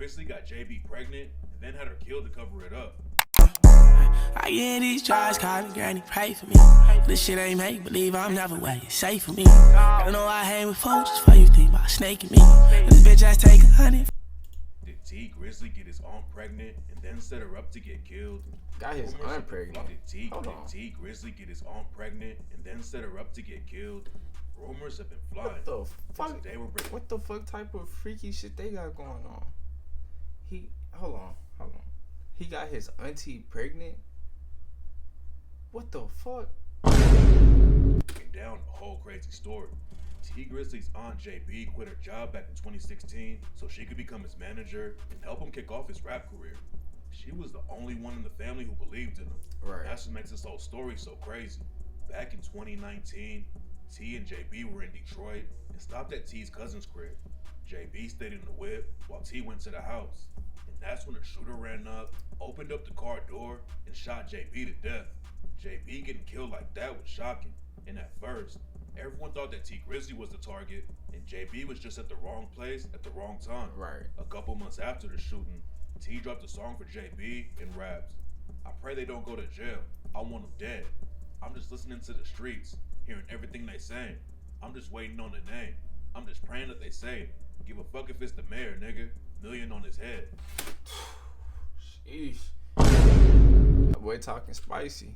Grizzley got JB pregnant and then had her killed to cover it up. I get these drugs, call me granny, pray for me. This shit ain't make believe, I'm never where it's safe for me. I don't know I hang with folks just for you think about snaking me. This bitch ass take 100. Did T Grizzley get his aunt pregnant and then set her up to get killed? Got his aunt pregnant. Did T Grizzley get his aunt pregnant and then set her up to get killed? Rumors have been flying. What the fuck type of freaky shit they got going on? Hold on. He got his auntie pregnant? What the fuck? Down a whole crazy story. T Grizzley's aunt JB quit her job back in 2016 so she could become his manager and help him kick off his rap career. She was the only one in the family who believed in him. Right. That's what makes this whole story so crazy. Back in 2019, T and JB were in Detroit and stopped at T's cousin's crib. JB stayed in the whip while T went to the house. And that's when a shooter ran up, opened up the car door, and shot JB to death. JB getting killed like that was shocking. And at first, everyone thought that T Grizzley was the target and JB was just at the wrong place at the wrong time. Right. A couple months after the shooting, T dropped a song for JB and raps. I pray they don't go to jail. I want them dead. I'm just listening to the streets, hearing everything they saying. I'm just waiting on the name. I'm just praying that they say it. Give a fuck if it's the mayor, nigga. Million on his head. Sheesh. That boy talking spicy.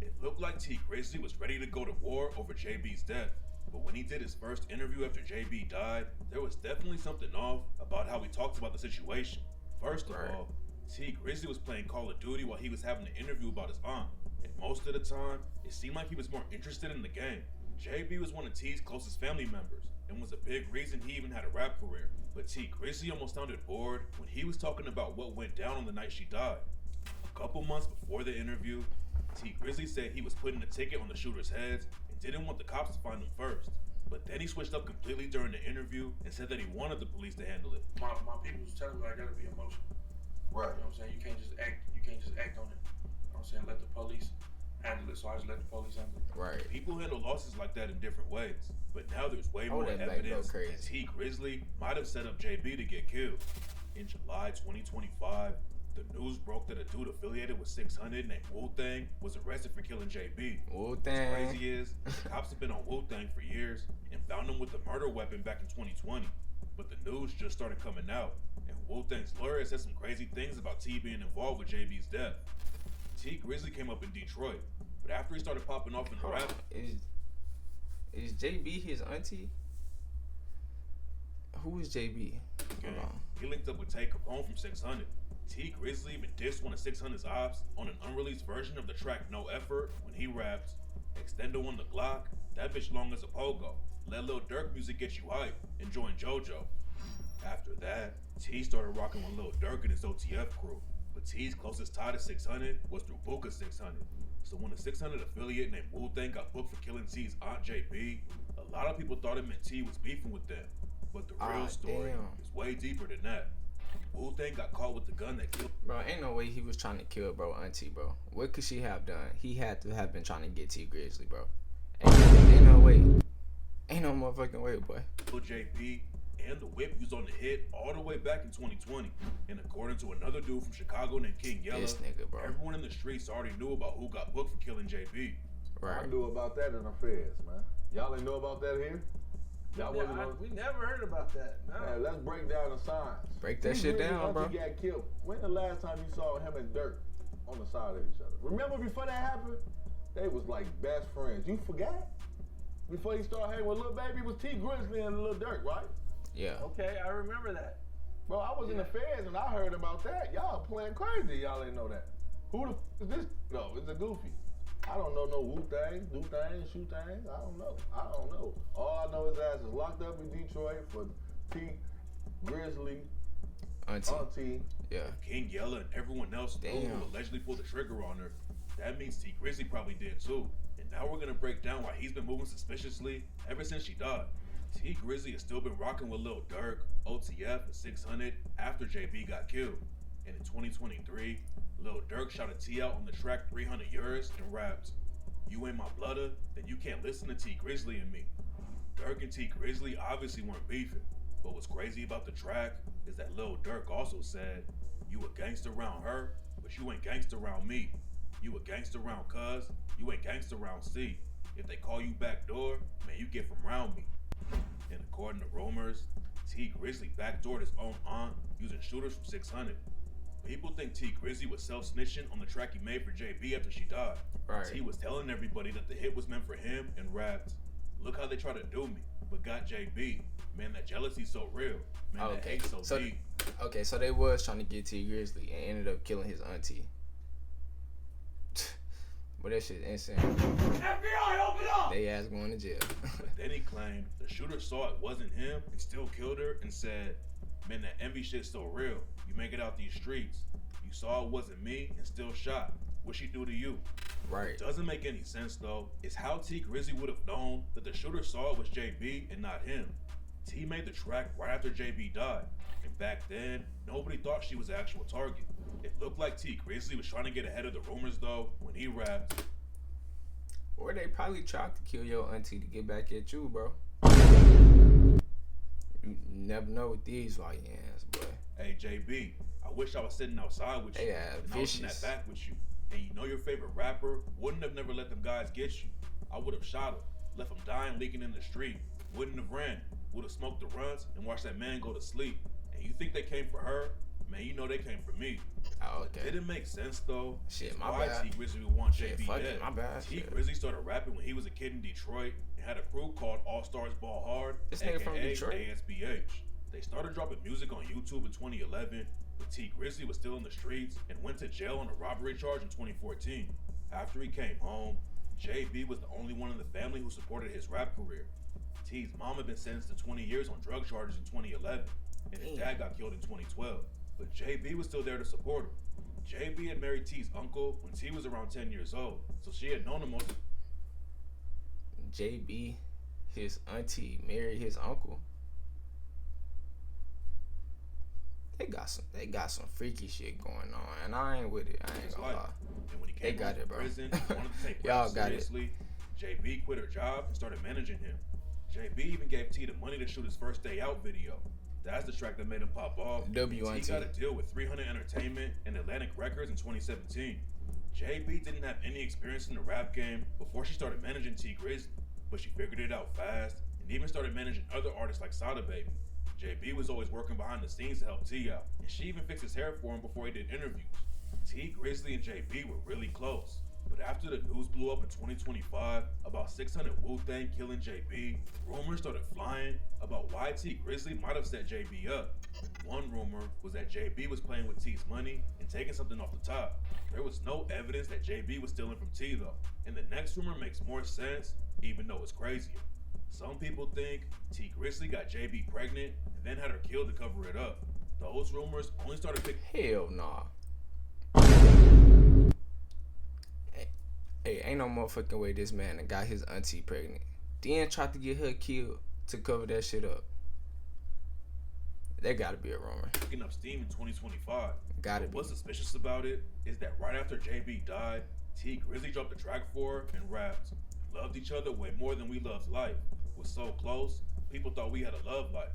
It looked like T Grizzley was ready to go to war over JB's death. But when he did his first interview after JB died, there was definitely something off about how he talked about the situation. First of all, T Grizzley was playing Call of Duty while he was having an interview about his aunt. And most of the time, it seemed like he was more interested in the game. JB was one of T's closest family members and was a big reason he even had a rap career. But T Grizzley almost sounded bored when he was talking about what went down on the night she died. A couple months before the interview, T Grizzley said he was putting a ticket on the shooters' heads and didn't want the cops to find them first. But then he switched up completely during the interview and said that he wanted the police to handle it. My people was telling me I gotta be emotional. Right. You know what I'm saying? You can't just act on it. You know what I'm saying? Let the police handle it. So I just let the police handle it. Right. People handle losses like that in different ways. But now there's way more evidence that T Grizzley might have set up JB to get killed. In July 2025, the news broke that a dude affiliated with 600 named Wu-Tang was arrested for killing JB. Wu-Tang. What's crazy is, the cops have been on Wu-Tang for years and found him with a murder weapon back in 2020. But the news just started coming out, and Wu-Tang's lawyer said some crazy things about T being involved with JB's death. T Grizzley came up in Detroit, but after he started popping off in the rap... Is JB his auntie? Who is JB? He linked up with Tay Capone from 600. T Grizzley even dissed one of 600's ops on an unreleased version of the track No Effort when he raps, Extendo on the Glock, that bitch long as a pogo. Let Lil Durk music get you hype, and join JoJo. After that, T started rocking with Lil Durk and his OTF crew. But T's closest tie to 600 was through Buka 600. So when a 600 affiliate named Wu-Tang got booked for killing T's aunt JB, a lot of people thought it meant T was beefing with them. But the real story is way deeper than that. Wu-Tang got caught with the gun that killed. Bro, ain't no way he was trying to kill bro auntie, bro. What could she have done? He had to have been trying to get T Grizzley, bro. Ain't no way. Ain't no motherfucking way, boy. JB and the whip used on the hit all the way back in 2020. And according to another dude from Chicago named King Yella, this nigga, bro, everyone in the streets already knew about who got booked for killing JB. Right. I knew about that in the feds, man. Y'all ain't know about that here? We never heard about that. No. Man, let's break down the signs. Break that shit down, bro. He got killed. When the last time you saw him and Dirk on the side of each other? Remember before that happened? They was like best friends. You forgot? Before he started hanging with Lil Baby, it was T Grizzley and Lil Durk, right? Yeah. Okay, I remember that. Bro, I was in the feds and I heard about that. Y'all playing crazy. Y'all ain't know that. Who the f is this? No, it's a goofy. I don't know no Wu-Tang, Do-Tang, Shoe-Tang. I don't know. All I know his ass is locked up in Detroit for T Grizzley, Auntie. Yeah. King Yella and everyone else who allegedly pulled the trigger on her. That means T Grizzley probably did too. And now we're gonna break down why he's been moving suspiciously ever since she died. T Grizzley has still been rocking with Lil Durk, OTF, and 600 after JB got killed. And in 2023, Lil Durk shouted T out on the track 300 Euros and raps, "You ain't my blooder, then you can't listen to T Grizzley and me." Durk and T Grizzley obviously weren't beefing, But what's crazy about the track is that Lil Durk also said, "You a gangster around her, but you ain't gangster around me. You a gangster around cuz, you ain't gangster around C. If they call you backdoor, man, you get from round me." And according to rumors, T Grizzley backdoored his own aunt using shooters from 600. People think T Grizzley was self-snitching on the track he made for JB after she died. Right. T was telling everybody that the hit was meant for him and rapped, "Look how they try to do me, but got JB. Man, that jealousy's so real. Man, that hate so deep." Okay, so they was trying to get T Grizzley and ended up killing his auntie. But that shit insane. FBI, open up! They ass going to jail. But then he claimed the shooter saw it wasn't him and still killed her and said, "Man, that envy shit's so real. You make it out these streets. You saw it wasn't me and still shot. What'd she do to you?" Right. What doesn't make any sense though is how T Grizzley would have known that the shooter saw it was JB and not him. T made the track right after JB died, and back then, nobody thought she was the actual target. It looked like T Grizzley was trying to get ahead of the rumors though when he rapped, Or they probably tried to kill your auntie to get back at you, bro. You never know with these YNs, boy. "Hey JB, I wish I was sitting outside with you They are and I was in that vicious. back with you. And you know your favorite rapper wouldn't have never let them guys get you. I would have shot him, left him dying leaking in the street. Wouldn't have ran, would have smoked the runs and watched that man go to sleep. And you think they came for her? Man, you know they came for me." Oh, okay. Didn't make sense though. Shit, It's my why bad. T Grizzley would want Shit, JB fuck dead. it, my bad. T Shit. Grizzley started rapping when he was a kid in Detroit and had a crew called All Stars Ball Hard, This nigga from aka Detroit? ASBH. They started dropping music on YouTube in 2011, but T Grizzley was still in the streets and went to jail on a robbery charge in 2014. After he came home, JB was the only one in the family who supported his rap career. T's mom had been sentenced to 20 years on drug charges in 2011, and his dad got killed in 2012. But JB was still there to support him. JB had married T's uncle when T was around 10 years old, so she had known him most of JB, his auntie, married his uncle. They got some freaky shit going on, and I ain't with it. I ain't his gonna life. lie. And when he They came got home it, from bro. prison and wanted to take Y'all rap got it. seriously, JB quit her job and started managing him. JB even gave T the money to shoot his first day out video. That's the track that made him pop off. W.I.T. T got a deal with 300 Entertainment and Atlantic Records in 2017. JB didn't have any experience in the rap game before she started managing T Grizzley, but she figured it out fast and even started managing other artists like Sada Baby. JB was always working behind the scenes to help T out, and she even fixed his hair for him before he did interviews. T Grizzley and JB were really close, but after the news blew up in 2025 about 600 Wu-Tang killing JB, rumors started flying about why T Grizzley might have set JB up. One rumor was that JB was playing with T's money and taking something off the top. There was no evidence that JB was stealing from T though, and the next rumor makes more sense, even though it's crazier. Some people think T Grizzley got JB pregnant and then had her killed to cover it up. Those rumors only started picking. Hell nah. Hey, ain't no motherfucking way this man that got his auntie pregnant then tried to get her killed to cover that shit up. There gotta be a rumor. Picking up steam in 2025. Gotta be. What's suspicious about it is that right after JB died, T Grizzley dropped the track for her and rapped, "Loved each other way more than we loved life. Was so close, people thought we had a love life."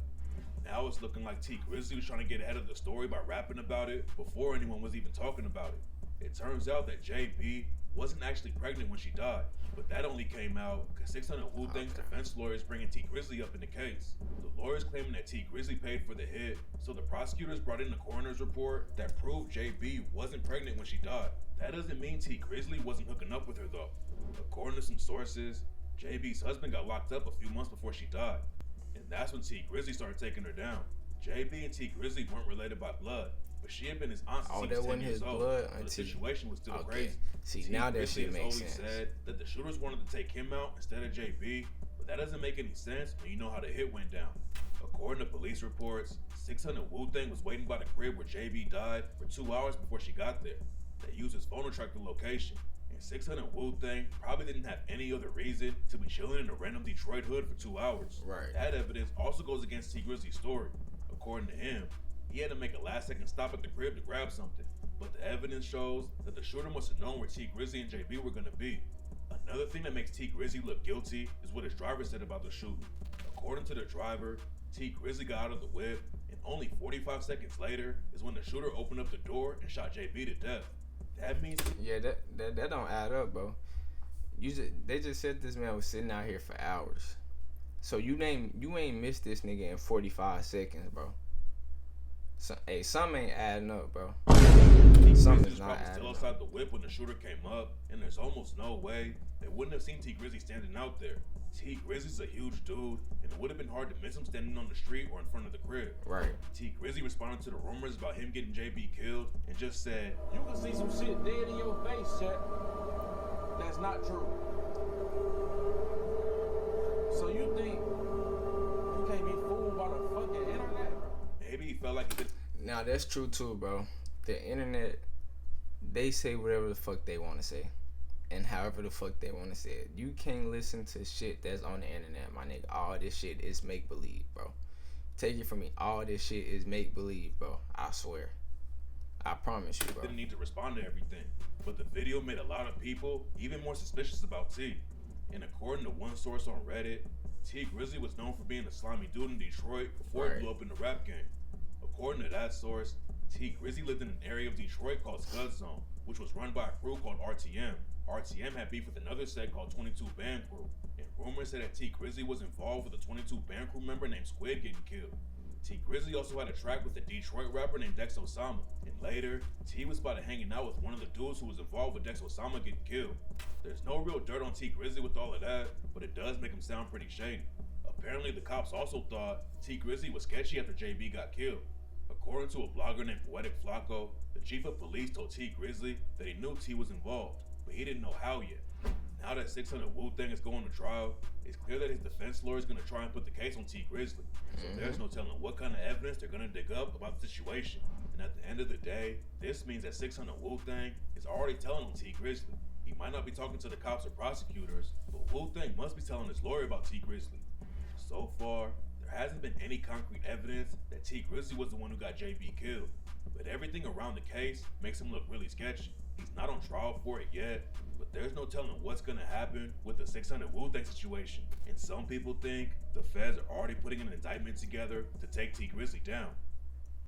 Now it's looking like T Grizzley was trying to get ahead of the story by rapping about it before anyone was even talking about it. It turns out that JB wasn't actually pregnant when she died, but that only came out because 600 Wu-Tang's defense lawyers bringing T Grizzley up in the case. The lawyers claiming that T Grizzley paid for the hit, so the prosecutors brought in a coroner's report that proved JB wasn't pregnant when she died. That doesn't mean T Grizzley wasn't hooking up with her though. According to some sources, JB's husband got locked up a few months before she died, and that's when T Grizzley started taking her down. JB and T Grizzley weren't related by blood, but she had been his aunt since he that was 10 wasn't years his old, blood so the auntie. situation was still Okay. crazy. See, T now that Grizzley shit has makes always sense. said that the shooters wanted to take him out instead of JB, but that doesn't make any sense when you know how the hit went down. According to police reports, 600 Wu-Tang was waiting by the crib where JB died for 2 hours before she got there. They used his phone to track the location, and 600 Wu-Tang probably didn't have any other reason to be chilling in a random Detroit hood for 2 hours. Right. That evidence also goes against T Grizzley's story. According to him, he had to make a last-second stop at the crib to grab something, but the evidence shows that the shooter must have known where T Grizzley and JB were gonna be. Another thing that makes T Grizzley look guilty is what his driver said about the shooting. According to the driver, T Grizzley got out of the whip, and only 45 seconds later is when the shooter opened up the door and shot JB to death. That means that don't add up, bro. They just said this man was sitting out here for hours. So you ain't missed this nigga in 45 seconds, bro. So, hey, something ain't adding up, bro. Something's not adding still up. outside the whip when the shooter came up, and there's almost no way they wouldn't have seen T Grizzley standing out there. T Grizzly's a huge dude, and it would have been hard to miss him standing on the street or in front of the crib. Right. T Grizzley responded to the rumors about him getting JB killed and just said, You can see some shit dead in your face, chat. That's not true. So you think you can't be fooled by the fucking internet? maybe he felt like he could. Now that's true too, bro. The internet, they say whatever the fuck they want to say, and however the fuck they want to say it. You can't listen to shit that's on the internet, my nigga. All this shit is make believe, bro. Take it from me. All this shit is make believe, bro. I swear. I promise you, bro. Didn't need to respond to everything, but the video made a lot of people even more suspicious about T. And according to one source on Reddit, T Grizzley was known for being a slimy dude in Detroit before he blew up in the rap game. According to that source, T Grizzley lived in an area of Detroit called Scud Zone, which was run by a crew called RTM. RTM had beef with another set called 22 Band Crew, and rumors said that T Grizzley was involved with a 22 Band Crew member named Squid getting killed. T Grizzley also had a track with a Detroit rapper named Dex Osama, and later, T was spotted hanging out with one of the dudes who was involved with Dex Osama getting killed. There's no real dirt on T Grizzley with all of that, but it does make him sound pretty shady. Apparently, the cops also thought T Grizzley was sketchy after JB got killed. According to a blogger named Poetic Flacco, the chief of police told T Grizzley that he knew T was involved, but he didn't know how yet. Now that 600 Wu-Tang is going to trial, it's clear that his defense lawyer is going to try and put the case on T Grizzley. So there's no telling what kind of evidence they're going to dig up about the situation. And at the end of the day, this means that 600 Wu-Tang is already telling on T Grizzley. He might not be talking to the cops or prosecutors, but Wu-Tang must be telling his lawyer about T Grizzley. So far, there hasn't been any concrete evidence that T Grizzley was the one who got JB killed. But everything around the case makes him look really sketchy. He's not on trial for it yet, but there's no telling what's gonna happen with the 600 Wu-Tang situation. And some people think the feds are already putting an indictment together to take T Grizzley down.